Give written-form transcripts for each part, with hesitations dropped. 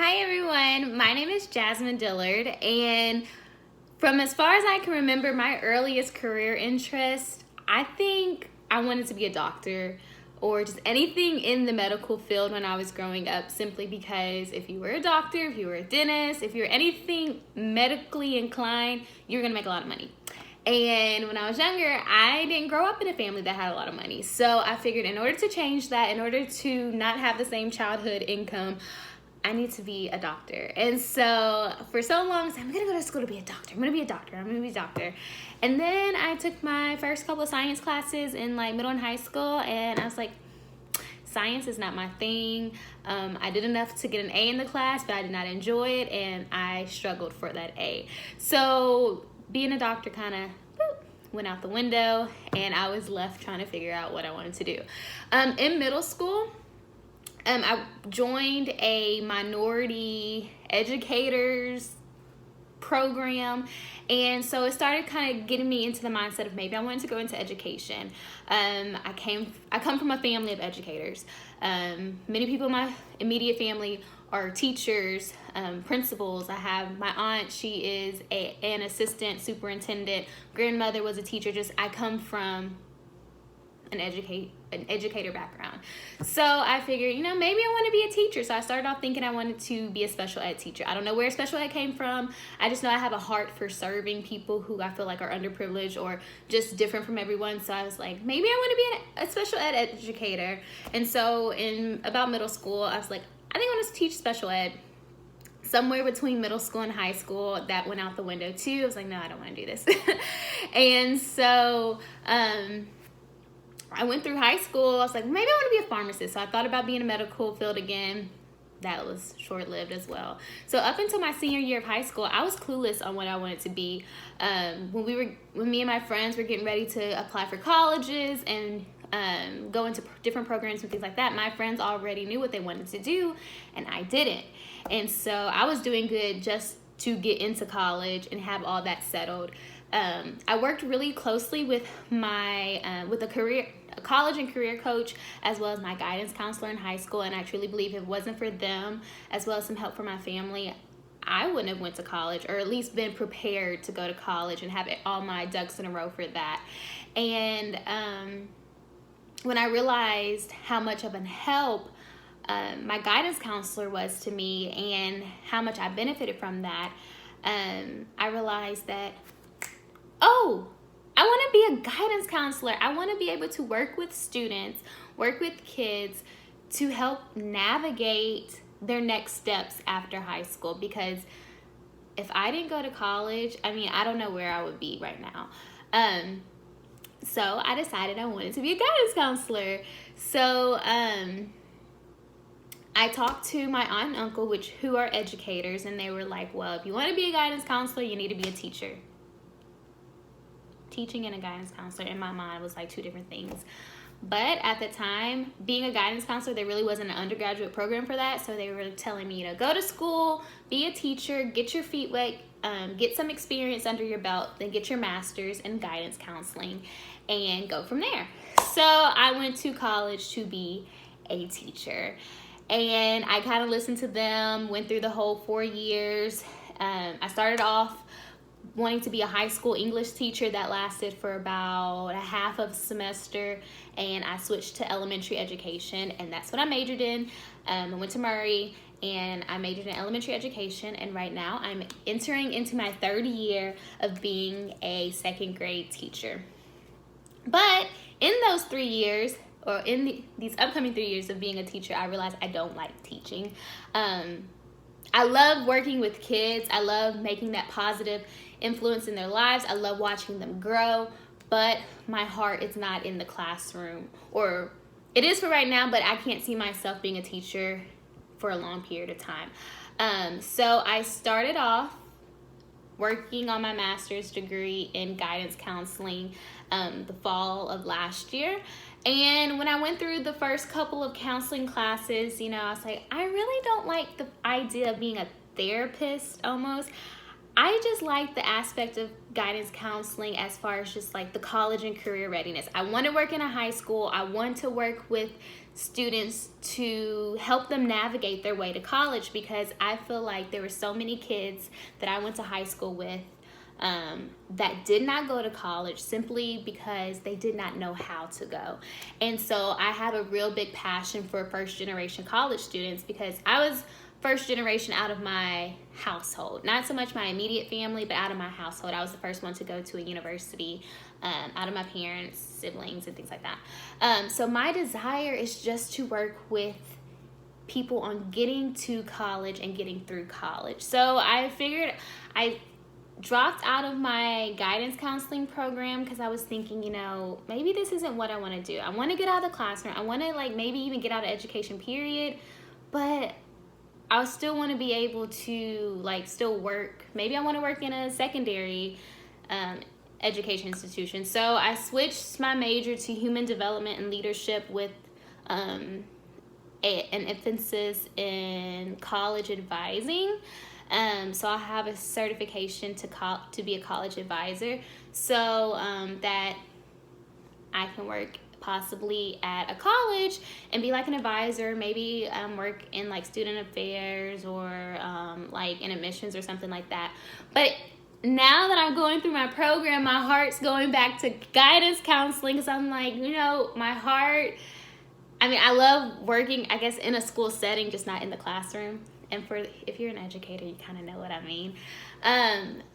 Hi everyone, my name is Jasmine Dillard, and from as far as I can remember, my earliest career interest, I think I wanted to be a doctor or just anything in the medical field when I was growing up, simply because if you were a doctor, if you were a dentist, if you were anything medically inclined, you're gonna make a lot of money. And when I was younger, I didn't grow up in a family that had a lot of money. So I figured in order to change that, in order to not have the same childhood income, I need to be a doctor. And so for so long, I said, I'm gonna go to school to be a doctor. I'm gonna be a doctor. I'm gonna be a doctor. And then I took my first couple of science classes in like middle and high school, and I was like, science is not my thing. I did enough to get an A in the class, but I did not enjoy it, and I struggled for that A. So being a doctor kind of went out the window, and I was left trying to figure out what I wanted to do. In middle school, I joined a minority educators program, and so it started kind of getting me into the mindset of maybe I wanted to go into education. I come from a family of educators. Many people in my immediate family are teachers, principals. I have my aunt, she is an assistant superintendent. Grandmother was a teacher. I come from an educator background. So I figured, maybe I want to be a teacher. So I started off thinking I wanted to be a special ed teacher. I don't know where special ed came from. I just know I have a heart for serving people who I feel like are underprivileged or just different from everyone. So I was like, maybe I want to be a special ed educator. And so in about middle school, I was like, I think I want to teach special ed. Somewhere between middle school and high school, that went out the window too. I was like, no, I don't want to do this. And so I went through high school. I was like, maybe I want to be a pharmacist. So I thought about being in a medical field again. That was short-lived as well. So up until my senior year of high school, I was clueless on what I wanted to be. When me and my friends were getting ready to apply for colleges and go into different programs and things like that, my friends already knew what they wanted to do, and I didn't. And so I was doing good just to get into college and have all that settled. I worked really closely with a college and career coach, as well as my guidance counselor in high school, and I truly believe if it wasn't for them, as well as some help from my family, I wouldn't have went to college, or at least been prepared to go to college and have all my ducks in a row for that. And when I realized how much of a help my guidance counselor was to me and how much I benefited from that, I realized that, I want to be a guidance counselor. I want to be able to work with students, work with kids to help navigate their next steps after high school. Because if I didn't go to college, I don't know where I would be right now. So I decided I wanted to be a guidance counselor. So I talked to my aunt and uncle, who are educators, and they were like, well, if you want to be a guidance counselor, you need to be a teacher. Teaching and a guidance counselor in my mind was like two different things. But at the time, being a guidance counselor, there really wasn't an undergraduate program for that. So they were telling me, go to school, be a teacher, get your feet wet, get some experience under your belt, then get your master's in guidance counseling and go from there. So I went to college to be a teacher. And I kind of listened to them, went through the whole 4 years. I started off wanting to be a high school English teacher. That lasted for about a half of a semester, and I switched to elementary education, and that's what I majored in. I went to Murray, and I majored in elementary education, and right now I'm entering into my third year of being a second grade teacher. But in those 3 years, or in these upcoming 3 years of being a teacher, I realized I don't like teaching. I love working with kids. I love making that positive influence in their lives. I love watching them grow, but my heart is not in the classroom, or it is for right now, but I can't see myself being a teacher for a long period of time. So I started off working on my master's degree in guidance counseling the fall of last year. And when I went through the first couple of counseling classes, I was like, I really don't like the idea of being a therapist almost. I just like the aspect of guidance counseling as far as just like the college and career readiness. I want to work in a high school. I want to work with students to help them navigate their way to college, because I feel like there were so many kids that I went to high school with that did not go to college simply because they did not know how to go. And so I have a real big passion for first generation college students, because I was first generation out of my household. Not so much my immediate family, but out of my household. I was the first one to go to a university out of my parents, siblings, and things like that. So my desire is just to work with people on getting to college and getting through college. So I figured I dropped out of my guidance counseling program because I was thinking, maybe this isn't what I want to do. I want to get out of the classroom. I want to maybe even get out of education period, but I still want to be able to still work. Maybe I want to work in a secondary education institution. So I switched my major to human development and leadership with an emphasis in college advising. So I have a certification to be a college advisor, so that I can work possibly at a college and be an advisor, maybe work in student affairs or in admissions or something like that. But now that I'm going through my program, my heart's going back to guidance counseling, because I'm my heart, I love working, I guess, in a school setting, just not in the classroom. And if you're an educator, you kind of know what I mean.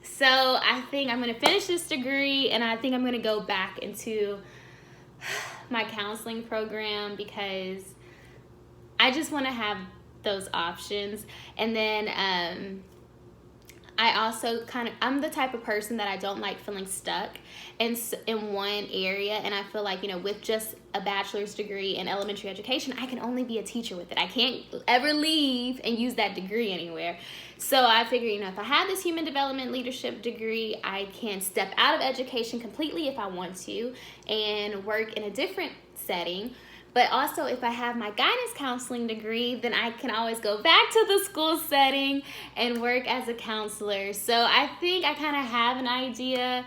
So I think I'm going to finish this degree, and I think I'm going to go back into my counseling program, because I just want to have those options. And then I also I'm the type of person that I don't like feeling stuck in one area. And I feel with just a bachelor's degree in elementary education, I can only be a teacher with it. I can't ever leave and use that degree anywhere. So I figure, if I have this human development leadership degree, I can step out of education completely if I want to and work in a different setting. But also, if I have my guidance counseling degree, then I can always go back to the school setting and work as a counselor. So I think I kind of have an idea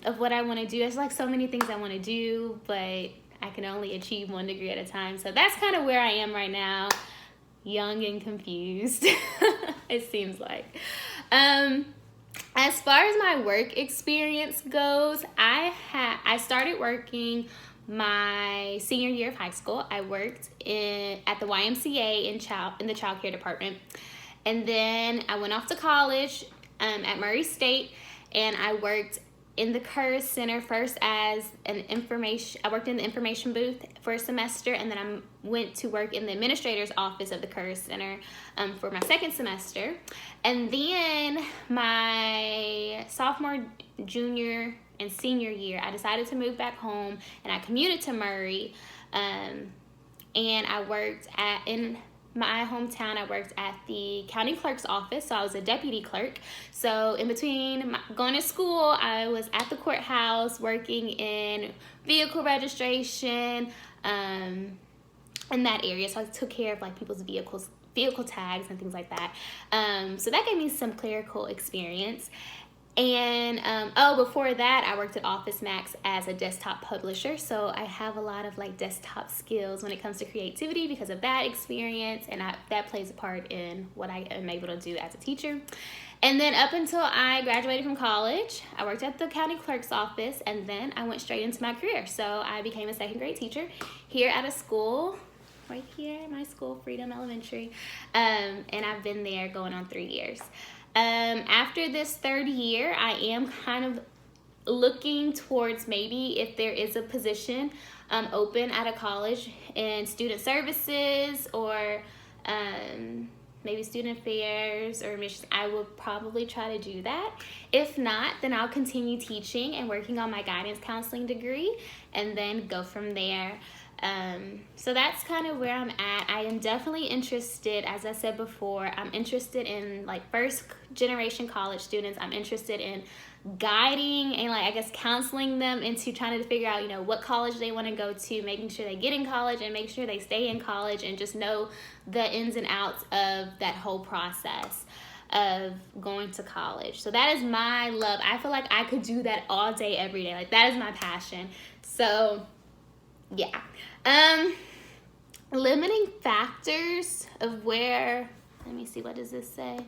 of what I want to do. There's so many things I want to do, but I can only achieve one degree at a time. So that's kind of where I am right now, young and confused, it seems like. As far as my work experience goes, I started working my senior year of high school. I worked at the YMCA in the child care department. And then I went off to college at Murray State, and I worked in the CURS Center first as I worked in the information booth for a semester, and then I went to work in the administrator's office of the CURS Center for my second semester. And then my sophomore, junior, and senior year, I decided to move back home, and I commuted to Murray, and I worked in my hometown. I worked at the county clerk's office, so I was a deputy clerk. So in between going to school, I was at the courthouse working in vehicle registration in that area. So I took care of people's vehicle tags and things like that. So that gave me some clerical experience. And before that, I worked at Office Max as a desktop publisher. So I have a lot of desktop skills when it comes to creativity because of that experience, and that plays a part in what I am able to do as a teacher. And then up until I graduated from college, I worked at the county clerk's office, and then I went straight into my career. So I became a second grade teacher here at a school right here, my school, Freedom Elementary, and I've been there going on 3 years. After this third year, I am kind of looking towards maybe if there is a position open at a college in student services or maybe student affairs or admissions. I will probably try to do that. If not, then I'll continue teaching and working on my guidance counseling degree and then go from there. So that's kind of where I'm at. I am definitely interested, as I said before, I'm interested in first generation college students. I'm interested in guiding and I guess counseling them into trying to figure out, what college they want to go to, making sure they get in college and make sure they stay in college and just know the ins and outs of that whole process. of going to college. So that is my love. I feel like I could do that all day, every day. Like, that is my passion. So, yeah. Limiting factors of where, let me see, what does this say?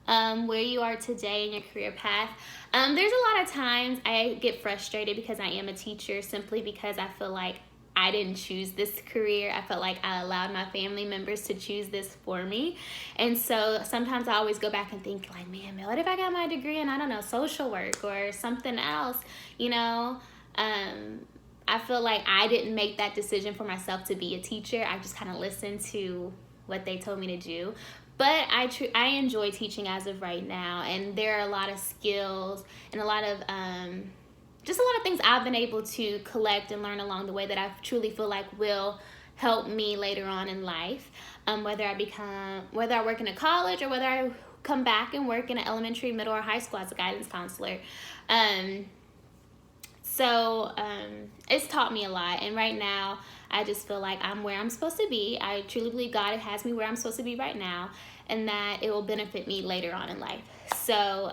Where you are today in your career path. There's a lot of times I get frustrated because I am a teacher, simply because I feel like I didn't choose this career. I felt like I allowed my family members to choose this for me. And so sometimes I always go back and think like, man, what if I got my degree in, I don't know, social work or something else, you know? I feel like I didn't make that decision for myself to be a teacher. I just kind of listened to what they told me to do. But I enjoy teaching as of right now, and there are a lot of skills and a lot of just a lot of things I've been able to collect and learn along the way that I truly feel like will help me later on in life. Whether I work in a college or whether I come back and work in an elementary, middle, or high school as a guidance counselor. So it's taught me a lot, and right now I just feel like I'm where I'm supposed to be. I truly believe God has me where I'm supposed to be right now, and that it will benefit me later on in life. So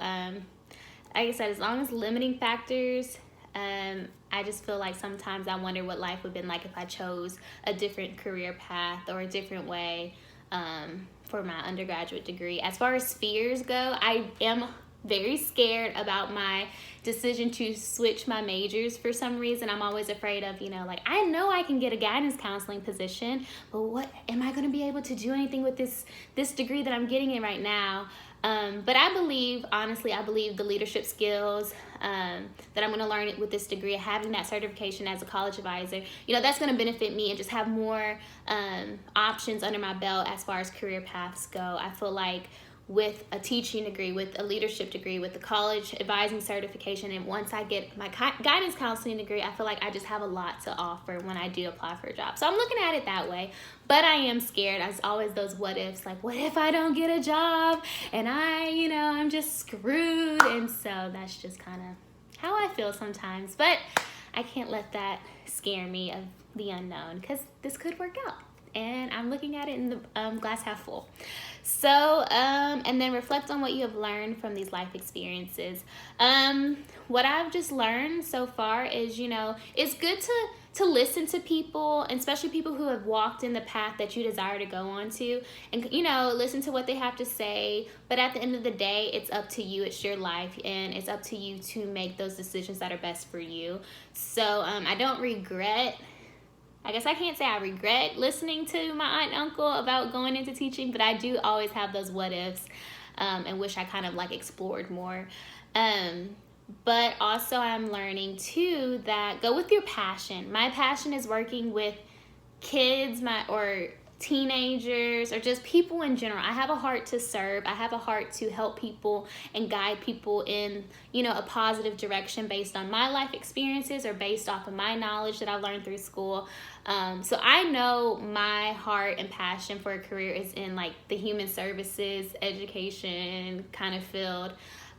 like I said, as long as limiting factors, I just feel like sometimes I wonder what life would have been like if I chose a different career path or a different way for my undergraduate degree. As far as fears go, I am very scared about my decision to switch my majors for some reason. I'm always afraid of, like, I know I can get a guidance counseling position, but what am I going to be able to do anything with this degree that I'm getting in right now? But I believe the leadership skills that I'm going to learn with this degree, having that certification as a college advisor, that's going to benefit me and just have more options under my belt as far as career paths go. I feel like with a teaching degree, with a leadership degree, with the college advising certification, and once I get my guidance counseling degree, I feel like I just have a lot to offer when I do apply for a job. So I'm looking at it that way, but I am scared. As always, those what ifs, like, what if I don't get a job and I'm just screwed? And so that's just kind of how I feel sometimes, but I can't let that scare me of the unknown, because this could work out. And I'm looking at it in the glass half full. So, and then reflect on what you have learned from these life experiences. What I've just learned so far is, it's good to listen to people, and especially people who have walked in the path that you desire to go on to, and, listen to what they have to say. But at the end of the day, it's up to you. It's your life, and it's up to you to make those decisions that are best for you. So, I don't regret, I guess I can't say I regret listening to my aunt and uncle about going into teaching, but I do always have those what ifs and wish I kind of explored more. But also I'm learning too that go with your passion. My passion is working with kids or teenagers or just people in general. I have a heart to serve. I have a heart to help people and guide people in, a positive direction based on my life experiences or based off of my knowledge that I've learned through school. So I know my heart and passion for a career is in the human services, education kind of field.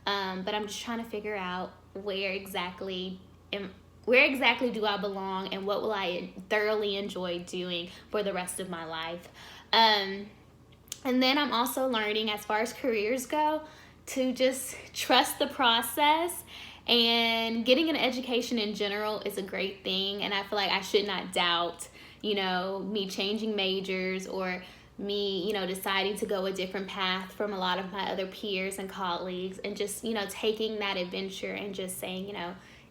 But I'm just trying to figure out where exactly do I belong, and what will I thoroughly enjoy doing for the rest of my life. And then I'm also learning, as far as careers go, to just trust the process, and getting an education in general is a great thing. And I feel like I should not doubt, me changing majors or me, deciding to go a different path from a lot of my other peers and colleagues, and just, taking that adventure and just saying,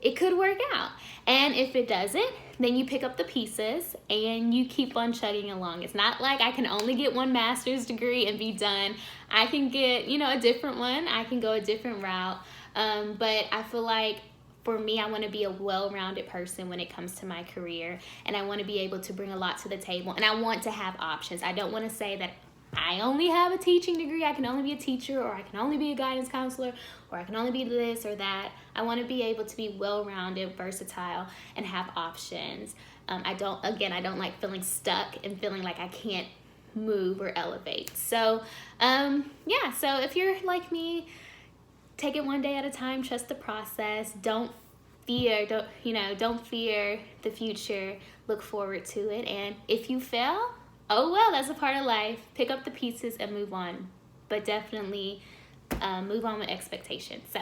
it could work out. And if it doesn't, then you pick up the pieces and you keep on chugging along. It's not like I can only get one master's degree and be done. I can get, a different one. I can go a different route. But I feel like for me, I want to be a well-rounded person when it comes to my career. And I want to be able to bring a lot to the table. And I want to have options. I don't want to say that I only have a teaching degree, I can only be a teacher, or I can only be a guidance counselor, or I can only be this or that. I want to be able to be well-rounded, versatile, and have options. I don't like feeling stuck and feeling like I can't move or elevate. So, so if you're like me, take it one day at a time, trust the process, don't fear the future, look forward to it. And if you fail, oh well, that's a part of life. Pick up the pieces and move on. But definitely move on with expectations. So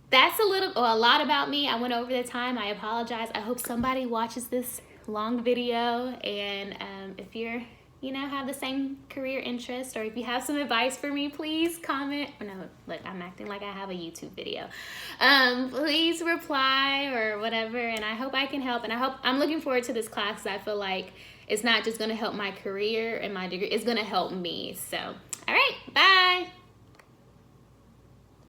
that's a lot about me. I went over the time. I apologize. I hope somebody watches this long video, and if you're have the same career interest, or if you have some advice for me, please comment. No, look, I'm acting like I have a YouTube video. Please reply or whatever, and I hope I can help. And I'm looking forward to this class, because I feel like it's not just going to help my career and my degree, it's going to help me. So, all right, bye.